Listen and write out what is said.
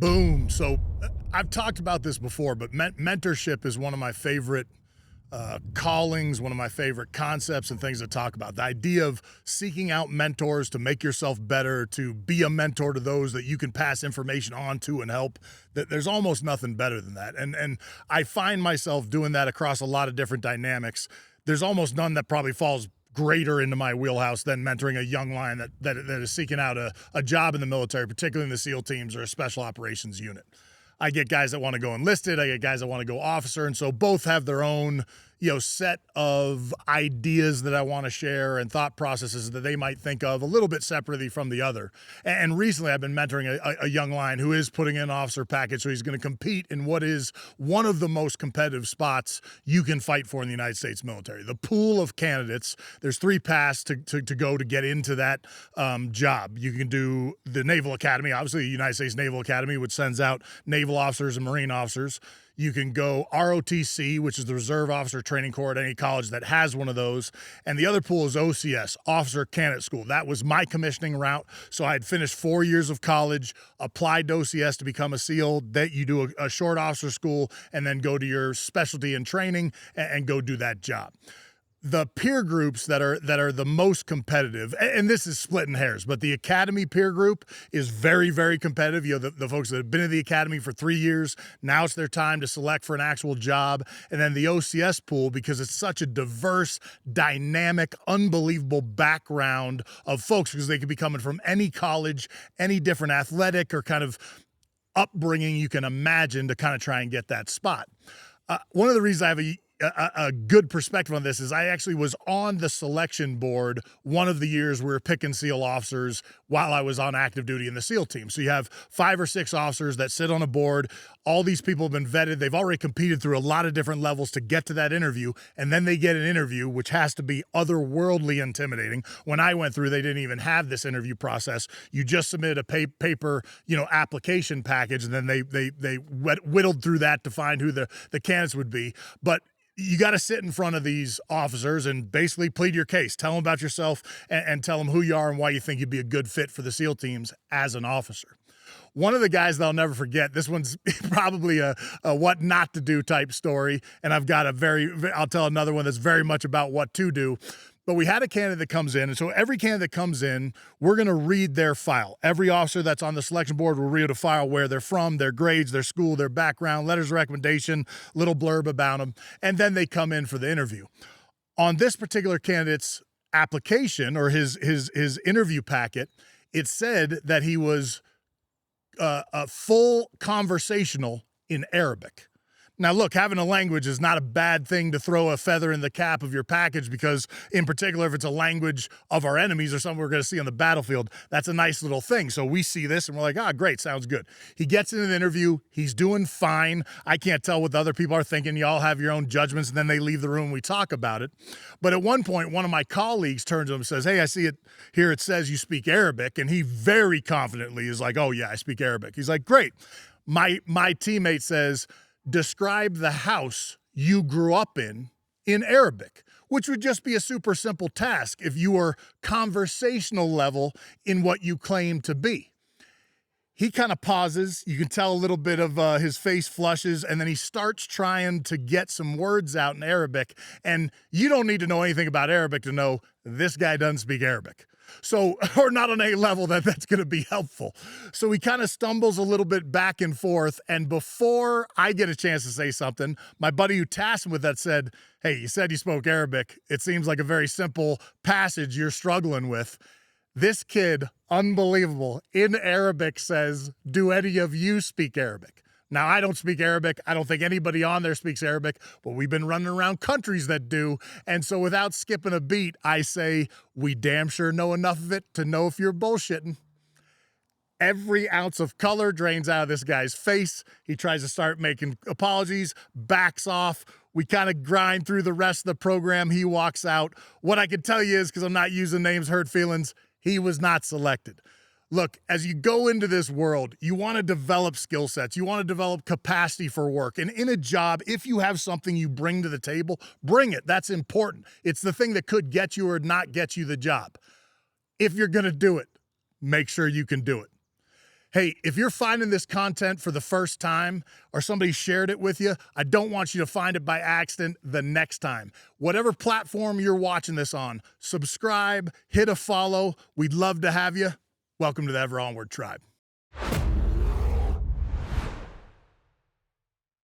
Boom. So I've talked about this before, but mentorship is one of my favorite callings, one of my favorite concepts and things to talk about. The idea of seeking out mentors to make yourself better, to be a mentor to those that you can pass information on to and help. That there's almost nothing better than that. And I find myself doing that across a lot of different dynamics. There's almost none that probably falls greater into my wheelhouse than mentoring a young lion that is seeking out a job in the military, particularly in the SEAL teams or a special operations unit. I get guys that want to go enlisted. I get guys that want to go officer. And so both have their own, set of ideas that I want to share and thought processes that they might think of a little bit separately from the other. And recently I've been mentoring a young lion who is putting in an officer package. So he's going to compete in what is one of the most competitive spots you can fight for in the United States military. The pool of candidates, there's 3 paths to go to get into that job. You can do the Naval Academy, obviously the United States Naval Academy, which sends out naval officers and Marine officers. You can go ROTC, which is the Reserve Officer Training Corps at any college that has one of those. And the other pool is OCS, Officer Candidate School. That was my commissioning route. So I had finished 4 years of college, applied to OCS to become a SEAL. That you do a short officer school and then go to your specialty in training and go do that job. The peer groups that are the most competitive, and this is splitting hairs, but the academy peer group is very, very competitive. The folks that have been in the academy for 3 years, now it's their time to select for an actual job. And then the OCS pool, because it's such a diverse, dynamic, unbelievable background of folks, because they could be coming from any college, any different athletic or kind of upbringing you can imagine to kind of try and get that spot. One of the reasons I have a good perspective on this is I actually was on the selection board one of the years we were picking SEAL officers while I was on active duty in the SEAL team. So you have 5 or 6 officers that sit on a board. All these people have been vetted. They've already competed through a lot of different levels to get to that interview. And then they get an interview, which has to be otherworldly intimidating. When I went through, they didn't even have this interview process. You just submitted a paper, application package, and then they whittled through that to find who the candidates would be. But you got to sit in front of these officers and basically plead your case. Tell them about yourself and tell them who you are and why you think you'd be a good fit for the SEAL teams as an officer. One of the guys that I'll never forget, this one's probably a what not to do type story, and I've got I'll tell another one that's very much about what to do. But we had a candidate that comes in, and so every candidate that comes in, we're going to read their file. Every officer that's on the selection board will read a file where they're from, their grades, their school, their background, letters of recommendation, little blurb about them, and then they come in for the interview. On this particular candidate's application or his interview packet, it said that he was a full conversational in Arabic. Now, look, having a language is not a bad thing to throw a feather in the cap of your package because, in particular, if it's a language of our enemies or something we're going to see on the battlefield, that's a nice little thing. So we see this and we're like, great, sounds good. He gets in an interview. He's doing fine. I can't tell what the other people are thinking. Y'all have your own judgments, and then they leave the room and we talk about it. But at one point, one of my colleagues turns to him and says, hey, I see it here. It says you speak Arabic. And he very confidently is like, oh, yeah, I speak Arabic. He's like, great. My teammate says, describe the house you grew up in Arabic, which would just be a super simple task if you were conversational level in what you claim to be. He kind of pauses. You can tell a little bit of his face flushes, and then he starts trying to get some words out in Arabic. And you don't need to know anything about Arabic to know this guy doesn't speak Arabic. So, or not on a level that's going to be helpful. So he kind of stumbles a little bit back and forth. And before I get a chance to say something, my buddy who tasked him with that said, hey, you said you spoke Arabic. It seems like a very simple passage you're struggling with. This kid, unbelievable, in Arabic says, do any of you speak Arabic? Now, I don't speak Arabic. I don't think anybody on there speaks Arabic, but we've been running around countries that do. And so without skipping a beat, I say, we damn sure know enough of it to know if you're bullshitting. Every ounce of color drains out of this guy's face. He tries to start making apologies, backs off. We kind of grind through the rest of the program. He walks out. What I can tell you is, because I'm not using names, hurt feelings, he was not selected. Look, as you go into this world, you want to develop skill sets. You want to develop capacity for work. And in a job, if you have something you bring to the table, bring it. That's important. It's the thing that could get you or not get you the job. If you're going to do it, make sure you can do it. Hey, if you're finding this content for the first time or somebody shared it with you, I don't want you to find it by accident the next time. Whatever platform you're watching this on, subscribe, hit a follow. We'd love to have you. Welcome to the Ever Onward Tribe.